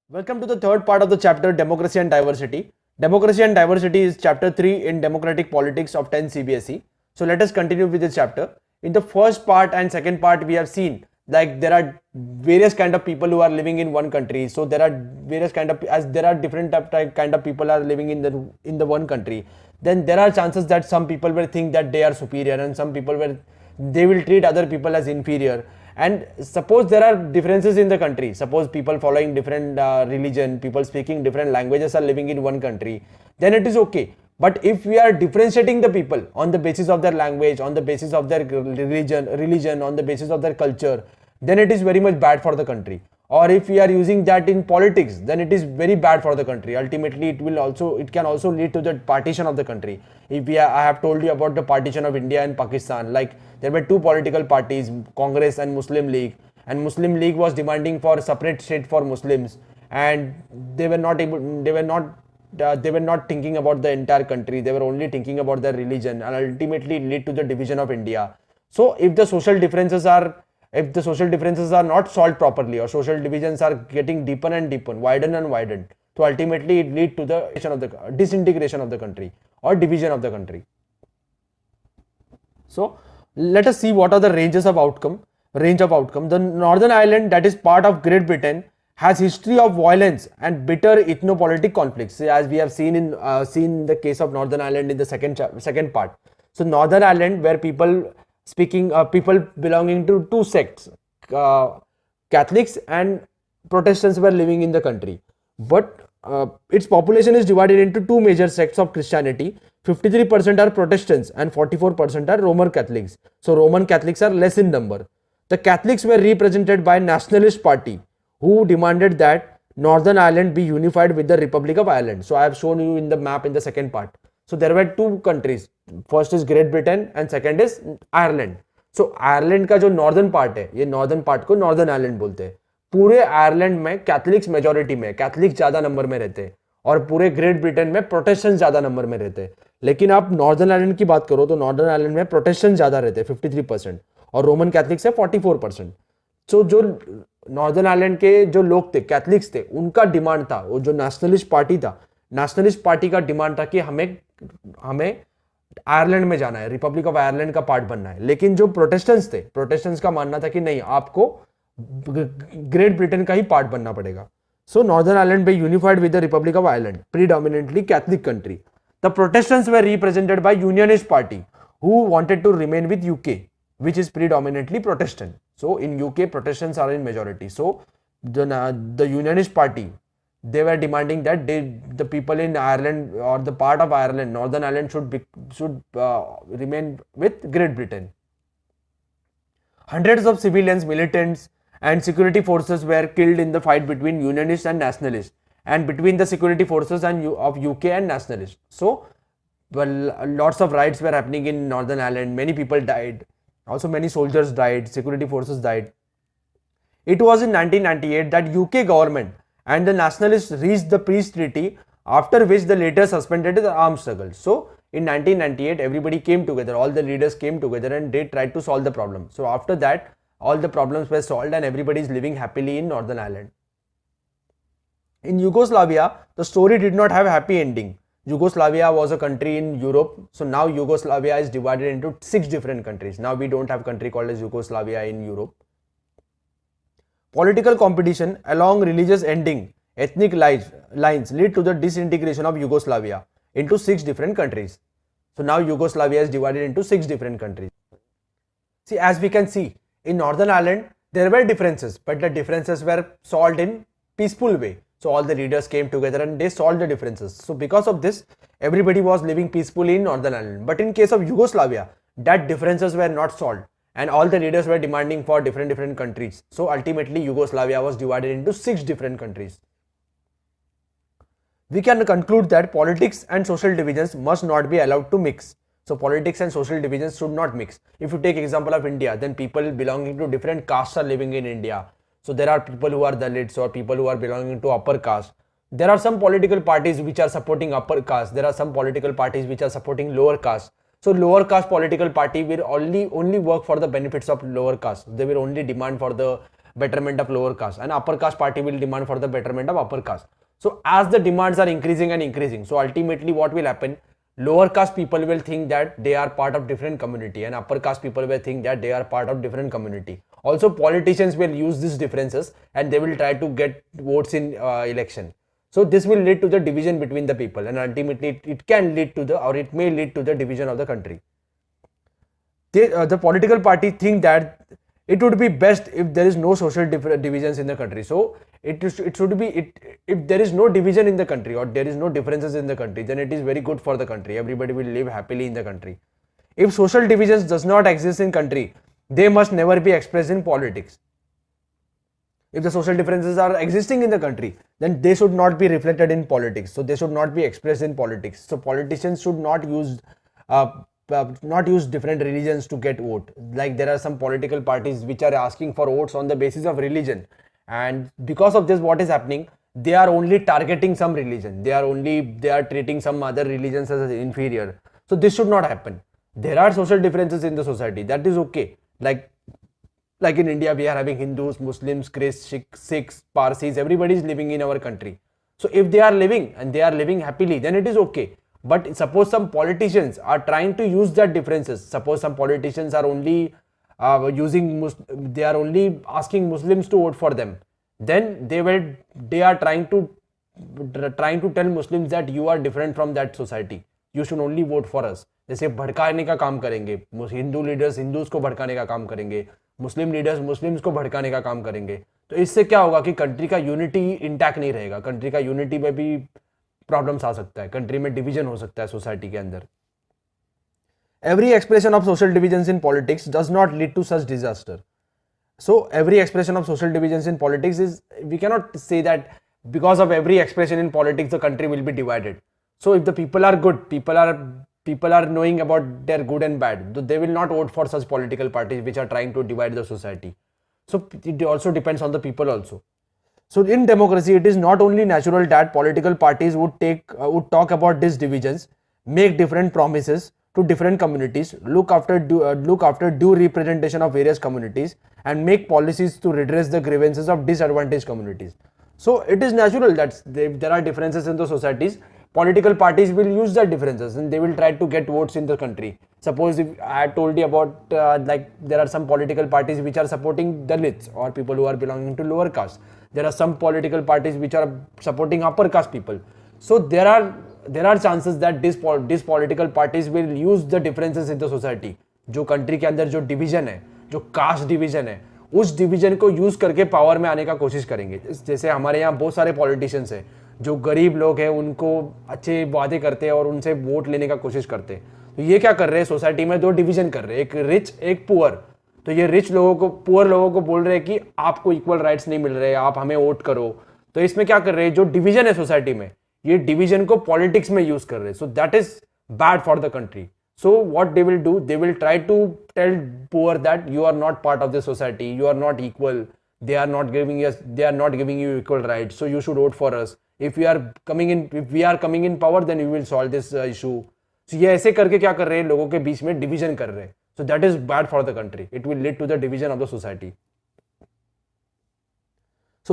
Welcome to the third part of the chapter Democracy and Diversity. Democracy and Diversity is chapter 3 in Democratic Politics of 10 CBSE. So let us continue with this chapter. In the first part and second part we have seen like there are various kind of people who are living in one country. So there are various kind of as there are different kind of people are living in the one country. Then there are chances that some people will think that they are superior and some people will they will treat other people as inferior. And suppose there are differences in the country, suppose people following different religion, people speaking different languages are living in one country, then it is okay. But if we are differentiating the people on the basis of their language, on the basis of their religion, on the basis of their culture, then it is very much bad for the country. Or if we are using that in politics, then it is very bad for the country. Ultimately it can also lead to the partition of the country. I have told you about the partition of India and Pakistan, like there were two political parties, Congress and Muslim League, and Muslim League was demanding for a separate state for Muslims, and they were not thinking about the entire country. They were only thinking about their religion, and ultimately it lead to the division of India. So if the social differences are not solved properly, or social divisions are getting deeper and deeper, widened and widened, so ultimately it lead to the disintegration of the country or division of the country. So let us see what are the range of outcome. The Northern Ireland, that is part of Great Britain, has history of violence and bitter ethnopolitic conflicts, as we have seen in the case of Northern Ireland in the second part. So Northern Ireland, where people belonging to two sects, Catholics and Protestants, were living in the country, but its population is divided into two major sects of Christianity. 53% are Protestants and 44% are Roman Catholics. So Roman Catholics are less in number. The Catholics were represented by Nationalist Party, who demanded that Northern Ireland be unified with the Republic of Ireland. So I have shown you in the map in the second part. So there were two countries. First is Great Britain and second is Ireland. So Ireland का जो northern part है, ये northern part को Northern Ireland बोलते हैं. पूरे Ireland में Catholics majority में, कैथलिक्स ज्यादा नंबर में रहते हैं, और पूरे ग्रेट ब्रिटेन में प्रोटेस्टेंट ज्यादा नंबर में रहते हैं. लेकिन आप नॉर्दर्न आयरलैंड की बात करो तो नॉर्दर्न आयरलैंड में प्रोटेस्टेंट ज्यादा रहते हैं 53%, और रोमन कैथलिक्स है 44%. सो जो नॉर्दर्न आयरलैंड के जो लोग थे, कैथलिक्स थे, उनका डिमांड था, वो जो नेशनलिस्ट पार्टी था, नेशनलिस्ट पार्टी का डिमांड था कि हमें आयरलैंड में जाना है, रिपब्लिक ऑफ आयरलैंड का पार्ट बनना है. लेकिन जो प्रोटेस्टेंट्स थे, प्रोटेस्टेंट्स का मानना था कि नहीं, आपको ग्रेट ब्रिटेन का ही पार्ट बनना पड़ेगा. So Northern Ireland be unified with the Republic of Ireland, predominantly Catholic country. The Protestants were represented by Unionist Party, who wanted to remain with UK, which is predominantly Protestant. So in UK, Protestants are in majority. So the Unionist Party, they were demanding that the people in Ireland, or the part of Ireland, Northern Ireland, should remain with Great Britain. Hundreds of civilians, militants, and security forces were killed in the fight between Unionists and Nationalists, and between the security forces of UK and Nationalists. So, lots of riots were happening in Northern Ireland. Many people died. Also, many soldiers died. Security forces died. It was in 1998 that UK government and the Nationalists reached the peace treaty, after which the later suspended the armed struggle. So, in 1998, everybody came together. All the leaders came together and they tried to solve the problem. So, after that, all the problems were solved and everybody is living happily in Northern Ireland. In Yugoslavia, the story did not have a happy ending. Yugoslavia was a country in Europe. So now Yugoslavia is divided into 6 different countries. Now we don't have a country called as Yugoslavia in Europe. Political competition along religious ending, ethnic lines lead to the disintegration of Yugoslavia into 6 different countries. So now Yugoslavia is divided into 6 different countries. See, as we can see, in Northern Ireland, there were differences, but the differences were solved in peaceful way. So all the leaders came together and they solved the differences. So because of this, everybody was living peacefully in Northern Ireland. But in case of Yugoslavia, that differences were not solved, and all the leaders were demanding for different countries. So ultimately, Yugoslavia was divided into 6 different countries. We can conclude that politics and social divisions must not be allowed to mix. So politics and social divisions should not mix. If you take example of India, then people belonging to different castes are living in India. So there are people who are Dalits or people who are belonging to upper caste. There are some political parties which are supporting upper caste. There are some political parties which are supporting lower caste. So lower caste political party will only work for the benefits of lower caste. They will only demand for the betterment of lower caste, and upper caste party will demand for the betterment of upper caste. So as the demands are increasing and increasing, so ultimately what will happen, lower caste people will think that they are part of different community, and upper caste people will think that they are part of different community. Also politicians will use these differences and they will try to get votes in election. So this will lead to the division between the people, and ultimately it can lead to the, or it may lead to the division of the country. The political party think that it would be best if there is no social divisions in the country. So it should be, if there is no division in the country or there is no differences in the country, then it is very good for the country. Everybody will live happily in the country. If social divisions does not exist in country, they must never be expressed in politics. If the social differences are existing in the country, then they should not be reflected in politics. So they should not be expressed in politics. So politicians should not use different religions to get vote. Like there are some political parties which are asking for votes on the basis of religion, and because of this, what is happening? They are only targeting some religion. They are treating some other religions as inferior. So this should not happen. There are social differences in the society. That is okay. Like in India, we are having Hindus, Muslims, Christians, Sikhs, Parsis. Everybody is living in our country. So if they are living and they are living happily, then it is okay. But suppose some politicians are trying to use that differences. Suppose some politicians are only they are only asking Muslims to vote for them. Then they are trying to tell Muslims that you are different from that society. You should only vote for us. जैसे भड़काने का काम करेंगे, Hindu leaders Hindus को भड़काने का काम करेंगे, मुस्लिम लीडर्स मुस्लिम्स को भड़काने का काम करेंगे. तो इससे क्या होगा कि कंट्री का यूनिटी इंटैक्ट नहीं रहेगा. कंट्री का यूनिटी में भी प्रॉब्लम्स आ सकता है, कंट्री में डिवीजन हो सकता है सोसाइटी के अंदर. Every expression of social divisions in politics does not lead to such disaster. So every expression of social divisions in politics is, we cannot say that because of every expression in politics the country will be divided. So if the people are good, people are knowing about their good and bad, they will not vote for such political parties which are trying to divide the society. So it also depends on the people also. So in democracy, it is not only natural that political parties would talk about these divisions, make different promises to different communities, look after due representation of various communities, and make policies to redress the grievances of disadvantaged communities. So it is natural that if there are differences in the societies, political parties will use that differences and they will try to get votes in the country. Suppose if I had told you about like there are some political parties which are supporting Dalits or people who are belonging to lower caste. There are some political parties which are supporting upper caste people. So there are chances that these political parties will use the differences in the society. जो country के अंदर जो division है, जो caste division है, उस division को use करके पावर में आने का कोशिश करेंगे. जैसे हमारे यहाँ बहुत सारे पॉलिटिशियंस हैं जो गरीब लोग हैं, उनको अच्छे वादे करते हैं और उनसे वोट लेने का कोशिश करते हैं. तो ये क्या कर रहे हैं, सोसाइटी में दो डिवीजन कर रहे हैं, एक रिच एक पुअर. तो ये रिच लोगों को पुअर लोगों को बोल रहे हैं कि आपको इक्वल राइट्स नहीं मिल रहे, आप हमें वोट करो. तो इसमें क्या कर रहे हैं, जो डिवीजन है सोसाइटी में, ये डिवीजन को पॉलिटिक्स में यूज कर रहे हैं. So that is bad for the country. So what they will do, they will try to tell poor that you are not part of the society, you are not equal, they are not giving you equal rights, so you should vote for us. If we are coming in power, then we will solve this issue. So ये ऐसे करके क्या कर रहे हैं, लोगों के बीच में डिवीजन कर रहे हैं. So that is bad for the country. It will lead to the division of the society.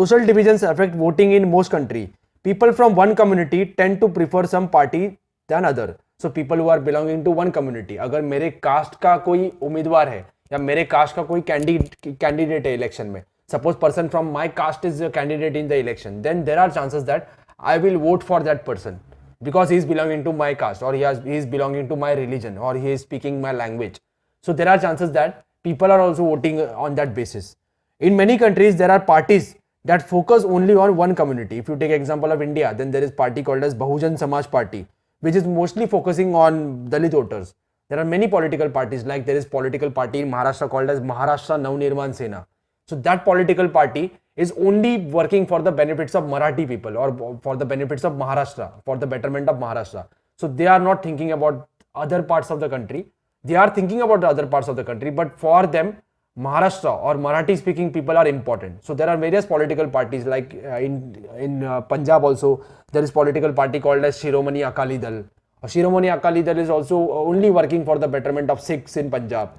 Social divisions affect voting in most country. People from one community tend to prefer some party than other. So people who are belonging to one community, अगर मेरे cast का कोई उम्मीदवार है या मेरे cast का कोई कैंडिडेट है इलेक्शन में, suppose person from my caste is a candidate in the election, then there are chances that I will vote for that person because he is belonging to my caste, or he is belonging to my religion, or he is speaking my language. So there are chances that people are also voting on that basis. In many countries, there are parties that focus only on one community. If you take example of India, then there is party called as Bahujan Samaj Party, which is mostly focusing on Dalit voters. There are many political parties, like there is political party in Maharashtra called as Maharashtra Navnirman Sena. So that political party is only working for the benefits of Marathi people or for the benefits of Maharashtra, for the betterment of Maharashtra. So they are not thinking about other parts of the country. They are thinking about the other parts of the country, but for them, Maharashtra or Marathi speaking people are important. So there are various political parties, like in Punjab also there is political party called as Shiromani Akali Dal. Shiromani Akali Dal is also only working for the betterment of Sikhs in Punjab.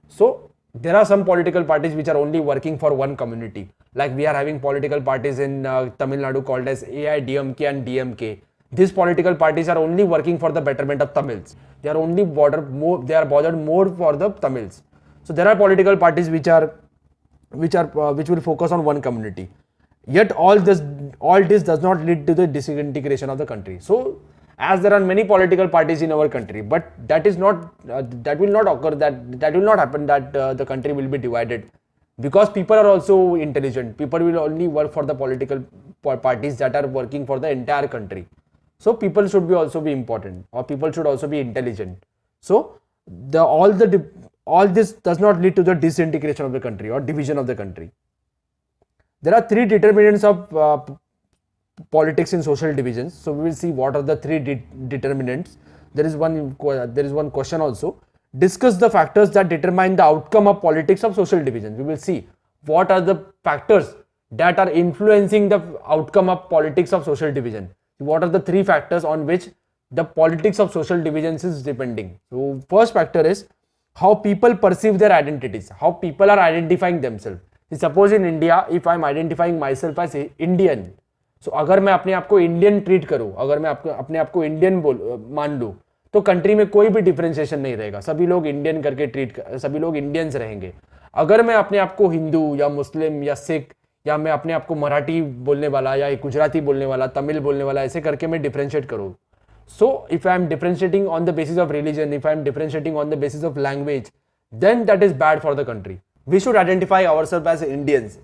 So there are some political parties which are only working for one community. Like we are having political parties in Tamil Nadu called as AIDMK and DMK. These political parties are only working for the betterment of Tamils. They are only bothered more for the Tamils. So there are political parties which will focus on one community. Yet all this does not lead to the disintegration of the country. So as there are many political parties in our country, but that will not occur, that will not happen, that the country will be divided, because people are also intelligent. People will only work for the political parties that are working for the entire country. So people should also be important, or people should also be intelligent. So all this does not lead to the disintegration of the country or division of the country. There are three determinants of politics in social divisions. So we will see what are the three determinants. There is one question also. Discuss the factors that determine the outcome of politics of social division. We will see what are the factors that are influencing the outcome of politics of social division. What are the three factors on which the politics of social divisions is depending. So first factor is how people perceive their identities, how people are identifying themselves. Suppose in India, if I am identifying myself as Indian, so अगर मैं अपने आप को Indian treat करूं, अगर मैं अपने आप को इंडियन मान लूं, तो कंट्री में कोई भी डिफरेंशिएशन नहीं रहेगा. सभी लोग इंडियन करके सभी लोग इंडियंस रहेंगे. अगर मैं अपने आप को हिंदू या मुस्लिम या सिख, या मैं अपने आप को मराठी बोलने वाला या गुजराती बोलने वाला, तमिल बोलने वाला, ऐसे करके मैं डिफरेंशिएट करूं. So if I am differentiating on the basis of religion, if I am differentiating on the basis of language, then that is bad for the country. We should identify ourselves as Indians.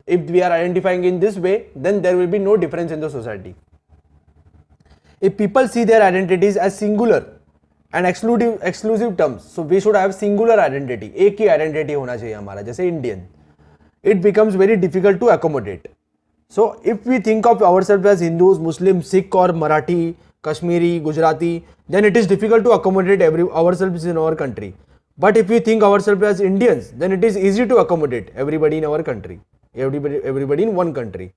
If we are identifying in this way, then there will be no difference in the society. If people see their identities as singular and exclusive terms, so we should have singular identity. एक ही identity होना चाहिए हमारा, जैसे Indian. It becomes very difficult to accommodate. So if we think of ourselves as Hindus, Muslims, Sikh or Marathi, Kashmiri, Gujarati, then it is difficult to accommodate ourselves in our country. But if we think ourselves as Indians, then it is easy to accommodate everybody in our country, everybody in one country.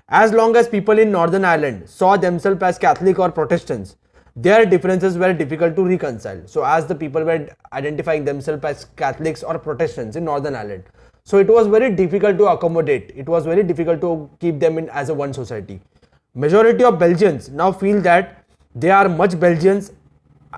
As long as people in Northern Ireland saw themselves as Catholic or Protestants, their differences were difficult to reconcile. So as the people were identifying themselves as Catholics or Protestants in Northern Ireland, so it was very difficult to accommodate. It was very difficult to keep them in as a one society. Majority of Belgians now feel that they are much Belgians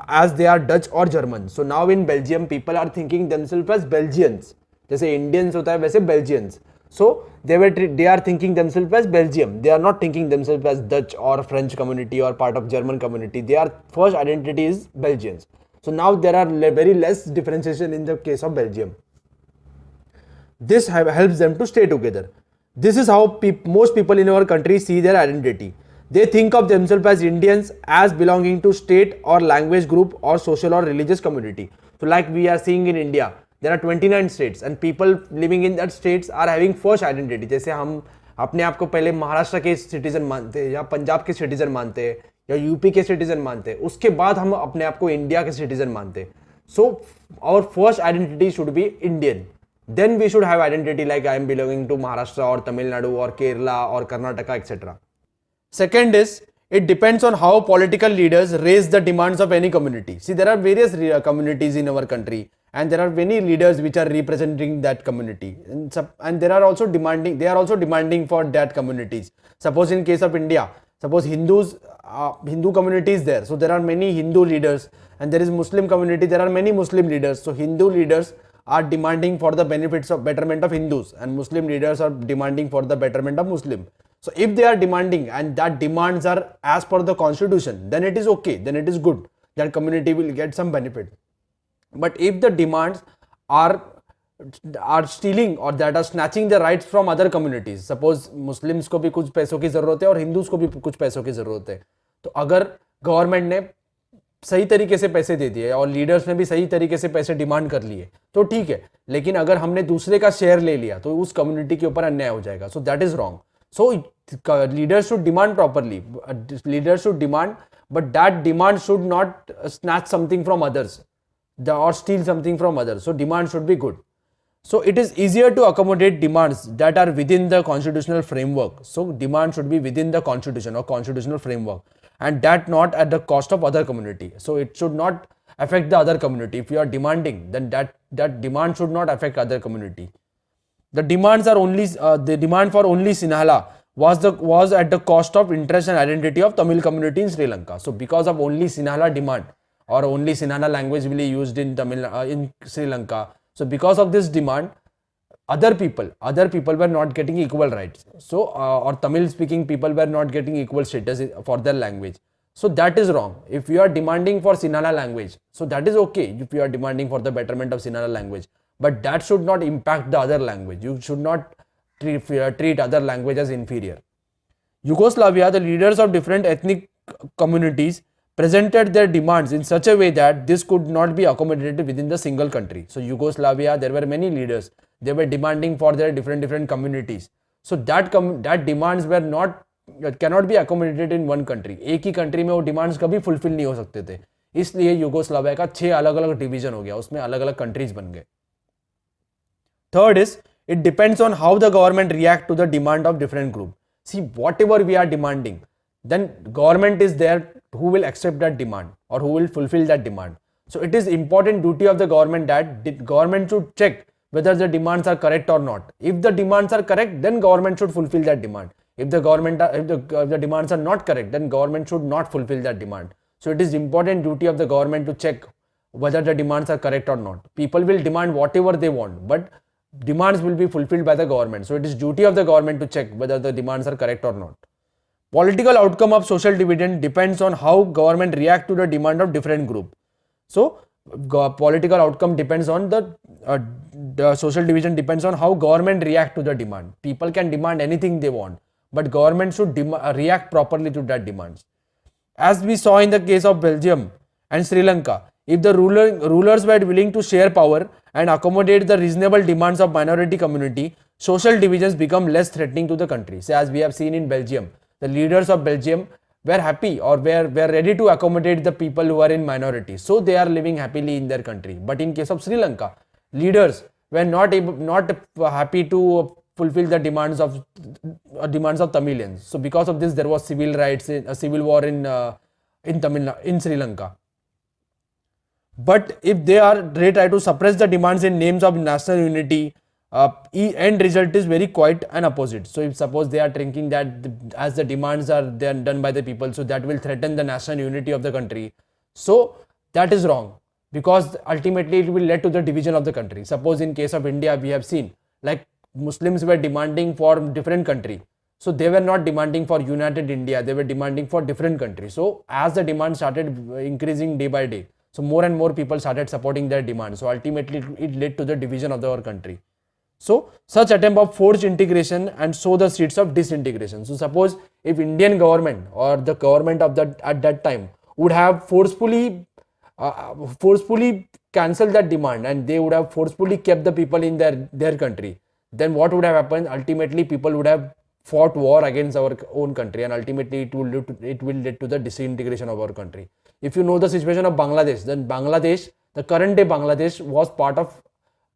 as they are Dutch or German. So now in Belgium, people are thinking themselves as Belgians. जैसे Indians होता है वैसे Belgians. So they are thinking themselves as Belgium. They are not thinking themselves as Dutch or French community or part of German community. Their first identity is Belgians. So now there are very less differentiation in the case of Belgium. This helps them to stay together. This is how most people in our country see their identity. They think of themselves as Indians, as belonging to state or language group or social or religious community. So like we are seeing in India, there are 29 states and people living in that states are having first identity. जैसे हम अपने आप को पहले महाराष्ट्र के citizen मानते हैं या पंजाब के सिटीजन मानते हैं या यूपी के सिटीजन मानते हैं, उसके बाद हम अपने आप को इंडिया के सिटीजन मानते हैं. So our first identity should be Indian. Then we should have identity like I am belonging to Maharashtra or Tamil Nadu or Kerala or Karnataka, etc. Second is, it depends on how political leaders raise the demands of any community. See, there are various communities in our country and there are many leaders which are representing that community, and they are also demanding for that communities. Suppose in case of India, suppose Hindu community is there, so there are many Hindu leaders, and there is Muslim community, there are many Muslim leaders. So Hindu leaders are demanding for the benefits of betterment of Hindus, and Muslim leaders are demanding for the betterment of Muslim. So if they are demanding and that demands are as per the constitution, then it is okay, then it is good, that community will get some benefit. But if the demands are stealing or that are snatching the rights from other communities, suppose Muslims को भी कुछ पैसों की जरूरत है और Hindus को भी कुछ पैसों की जरूरत है, तो अगर गवर्नमेंट ने सही तरीके से पैसे दे दिए और लीडर्स ने भी सही तरीके से पैसे डिमांड कर लिए तो ठीक है, लेकिन अगर हमने दूसरे का शेयर ले लिया तो उस कम्युनिटी के ऊपर अन्याय हो जाएगा. So that is wrong. So leaders should demand properly, leaders should demand, but that demand should not snatch something from others or steal something from others. So demand should be good. So it is easier to accommodate demands that are within the constitutional framework. So demand should be within the constitution or constitutional framework, and that not at the cost of other community. So it should not affect the other community. If you are demanding, then that demand should not affect other community. The demands are only the demand for only Sinhala was at the cost of interest and identity of Tamil community in Sri Lanka. So because of only Sinhala demand, or only Sinhala language will be used in Tamil in Sri Lanka, so because of this demand, other people were not getting equal rights. So or Tamil speaking people were not getting equal status for their language. So that is wrong. If you are demanding for Sinhala language, so that is okay if you are demanding for the betterment of Sinhala language, but that should not impact the other language. You should not treat other language as inferior. Yugoslavia, the leaders of different ethnic communities presented their demands in such a way that this could not be accommodated within the single country. So Yugoslavia, there were many leaders. They were demanding for their different communities. So that demands were not cannot be accommodated in one country. एक ही country में वो demands कभी fulfill नहीं हो सकते थे. इसलिए Yugoslavia का 6 अलग-अलग division हो गया. उसमें अलग-अलग countries बन गए. Third is, it depends on how the government react to the demand of different group. See, whatever we are demanding, then government is there who will accept that demand or who will fulfill that demand. So it is important duty of the government that the government should check whether the demands are correct or not. If the demands are correct, then government should fulfill that demand. If the demands are not correct, then government should not fulfill that demand. So it is important duty of the government to check whether the demands are correct or not. People will demand whatever they want, but demands will be fulfilled by the government. So it is duty of the government to check whether the demands are correct or not. Political outcome of social dividend depends on how government react to the demand of different group. So political outcome depends on the social division depends on how government react to the demand. People can demand anything they want, but government should react properly to that demands. As we saw in the case of Belgium and Sri Lanka, if the rulers were willing to share power and accommodate the reasonable demands of minority community, social divisions become less threatening to the country. So as we have seen in Belgium, the leaders of Belgium were happy or were ready to accommodate the people who are in minority. So they are living happily in their country. But in case of Sri Lanka, leaders were not happy to fulfill the demands of Tamilians. So because of this, there was civil rights, a civil war in Sri Lanka. But if they try to suppress the demands in names of national unity, end result is very quite an opposite. So if suppose they are thinking that as the demands are then done by the people, so that will threaten the national unity of the country. So that is wrong, because ultimately it will lead to the division of the country. Suppose in case of India, we have seen like Muslims were demanding for different country. So they were not demanding for united India, they were demanding for different countries. So as the demand started increasing day by day, so more and more people started supporting their demand. So ultimately it led to the division of our country. So such attempt of forced integration and sow the seeds of disintegration. So suppose if Indian government or the government of at that time would have forcefully cancelled that demand, and they would have forcefully kept the people in their country, then what would have happened? Ultimately people would have fought war against our own country, and ultimately it will lead to the disintegration of our country. If you know the situation of Bangladesh, then Bangladesh, the current day Bangladesh was part of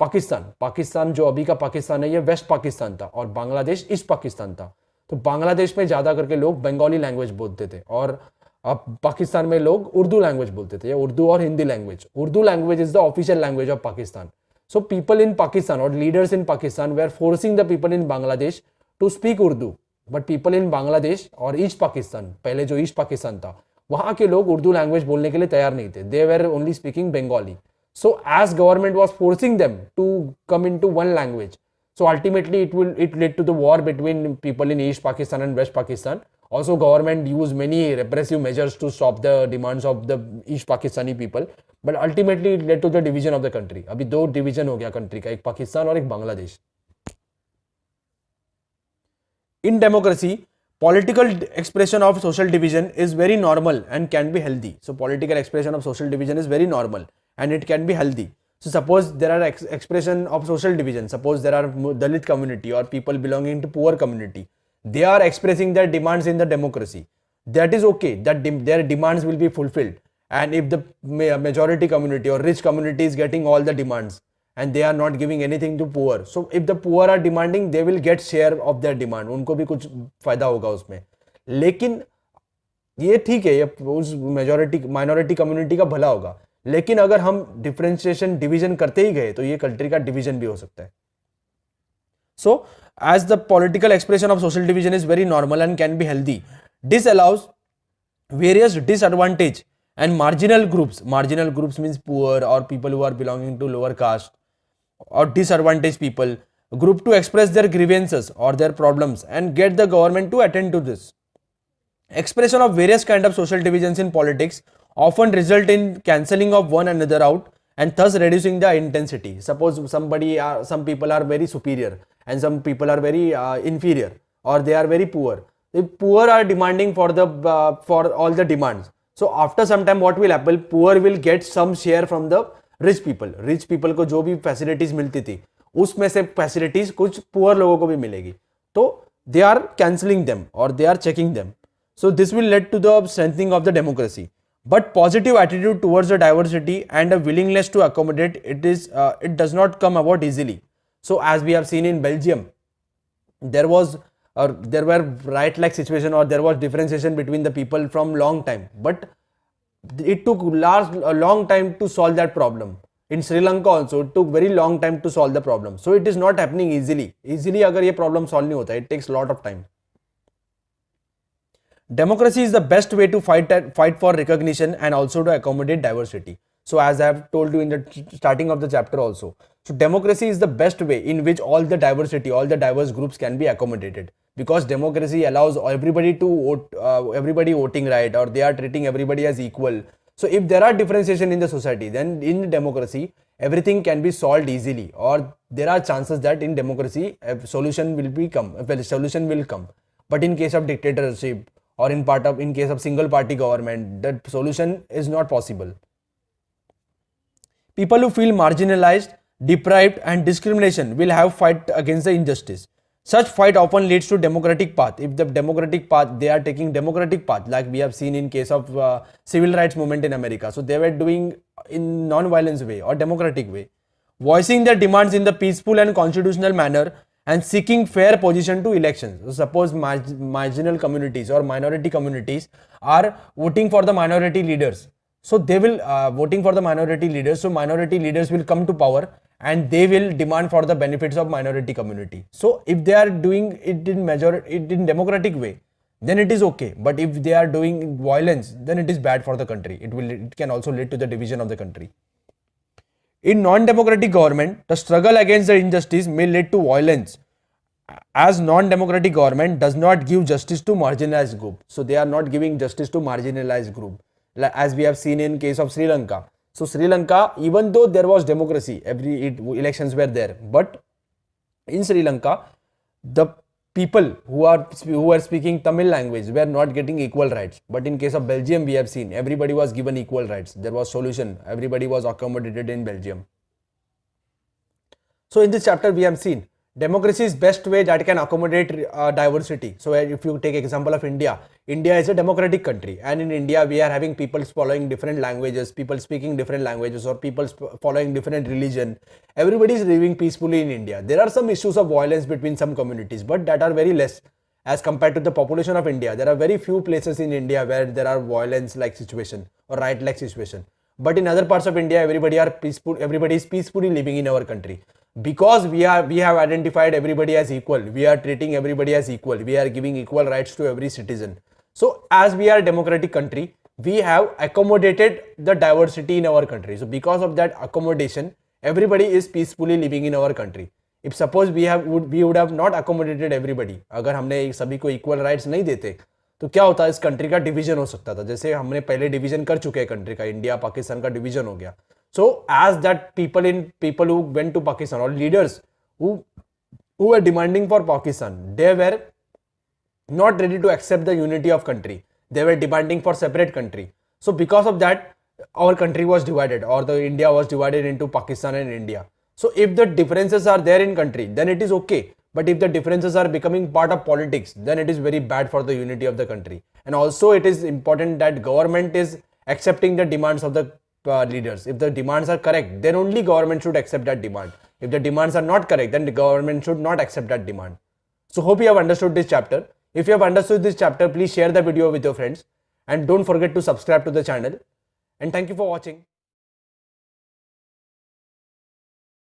Pakistan जो अभी का पाकिस्तान है ये waste Pakistan था और Bangladesh east Pakistan था. तो बांग्लादेश में ज्यादा करके लोग बंगाली लैंग्वेज बोलते थे और अब पाकिस्तान में लोग उर्दू लैंग्वेज बोलते थे, या उर्दू और Hindi language. Urdu language is the official language of Pakistan. So people in Pakistan और लीडर्स इन पाकिस्तान वे are forcing the people in Bangladesh to speak Urdu, but people in Bangladesh और ईस्ट पाकिस्तान, पहले जो ईस्ट पाकिस्तान था, वहां के लोग उर्दू लैंग्वेज बोलने के लिए तैयार नहीं थे. They were only speaking Bengali. So as government was forcing them to come into one language, so ultimately it led to the war between people in East Pakistan and West Pakistan. Also government used many repressive measures to stop the demands of the East Pakistani people, but ultimately it led to the division of the country. अभी दो division हो गया country का, एक पाकिस्तान और एक Bangladesh. In democracy, political expression of social division is very normal and can be healthy. So political expression of social division is very normal and it can be healthy. So suppose there are expression of social division, suppose there are Dalit community or people belonging to poor community, they are expressing their demands in the democracy. That is okay, that their demands will be fulfilled. And if the majority community or rich community is getting all the demands and they are not giving anything to poor, so if the poor are demanding, they will get share of their demand, उनको भी कुछ फायदा होगा उसमें. लेकिन ये ठीक है, ये उस माइनॉरिटी कम्युनिटी का भला होगा. लेकिन अगर हम डिफरेंशिएशन डिवीजन करते ही गए तो ये कंट्री का डिवीजन भी हो सकता है. So as the political expression of social division is very normal and can be healthy, this allows various disadvantage and marginal groups means poor or people who are belonging to lower caste or disadvantaged people group to express their grievances or their problems and get the government to attend to this. Expression of various kind of social divisions in politics often result in cancelling of one another out and thus reducing the intensity. Suppose some people are very superior and some people are very inferior, or they are very poor. The poor are demanding for all the demands. So after some time what will happen, poor will get some share from the rich people. Rich people को जो भी facilities मिलती थी उसमें से facilities कुछ poor लोगों को भी मिलेगी. तो they are cancelling them or they are checking them. So this will lead to the strengthening of the democracy. But positive attitude towards the diversity and a willingness to accommodate it does not come about easily. So as we have seen in Belgium, there were right-like situation, or there was differentiation between the people from long time, but it took a long time to solve that problem. In Sri Lanka also it took very long time to solve the problem. So it is not happening easily. अगर ये problem solve नहीं होता, it takes a lot of time. Democracy is the best way to fight for recognition and also to accommodate diversity. So as I have told you in the starting of the chapter also, so democracy is the best way in which all the diversity, all the diverse groups can be accommodated, because democracy allows everybody to vote, everybody voting right, or they are treating everybody as equal. So if there are differentiation in the society, then in democracy everything can be solved easily, or there are chances that in democracy a solution will come. But in case of dictatorship, or in case of single party government, that solution is not possible. People who feel marginalized, deprived and discrimination will have fight against the injustice. Such fight often leads to democratic path. If the democratic path, they are taking democratic path, like we have seen in case of civil rights movement in America. So they were doing in non-violence way or democratic way, voicing their demands in the peaceful and constitutional manner and seeking fair position to elections. So suppose marginal communities or minority communities are voting for the minority leaders. So they will voting for the minority leaders. So minority leaders will come to power and they will demand for the benefits of minority community. So if they are doing it in democratic way, then it is okay. But if they are doing violence, then it is bad for the country. It can also lead to the division of the country. In non-democratic government, the struggle against the injustice may lead to violence, as non-democratic government does not give justice to marginalized group. So they are not giving justice to marginalized group, as we have seen in case of Sri Lanka. So Sri Lanka, even though there was democracy, elections were there, but in Sri Lanka, the people who are speaking Tamil language were not getting equal rights. But in case of Belgium, we have seen everybody was given equal rights. There was solution. Everybody was accommodated in Belgium. So in this chapter, we have seen democracy is best way that can accommodate diversity. So if you take example of India, India is a democratic country, and in India we are having people following different languages, people speaking different languages, or people following different religion. Everybody is living peacefully in India. There are some issues of violence between some communities, but that are very less as compared to the population of India. There are very few places in India where there are violence like situation or right like situation. But in other parts of India, everybody is peacefully living in our country. Because we have identified everybody as equal, we are treating everybody as equal, we are giving equal rights to every citizen. So as we are a democratic country, we have accommodated the diversity in our country. So because of that accommodation, everybody is peacefully living in our country. If suppose we would have not accommodated everybody, अगर हमने सभी को equal rights नहीं देते, तो क्या होता है, इस कंट्री का डिवीजन हो सकता था. जैसे हमने पहले डिवीजन कर चुके हैं कंट्री का, इंडिया पाकिस्तान का डिवीजन हो गया. So as that people who went to Pakistan, or leaders who were demanding for Pakistan, they were not ready to accept the unity of country. They were demanding for separate country. So because of that, our country was divided, or the India was divided into Pakistan and India. So if the differences are there in country, then it is okay. But if the differences are becoming part of politics, then it is very bad for the unity of the country. And also it is important that government is accepting the demands of the leaders. If the demands are correct, then only government should accept that demand. If the demands are not correct, then the government should not accept that demand. So hope you have understood this chapter. If you have understood this chapter, please share the video with your friends and don't forget to subscribe to the channel. And thank you for watching.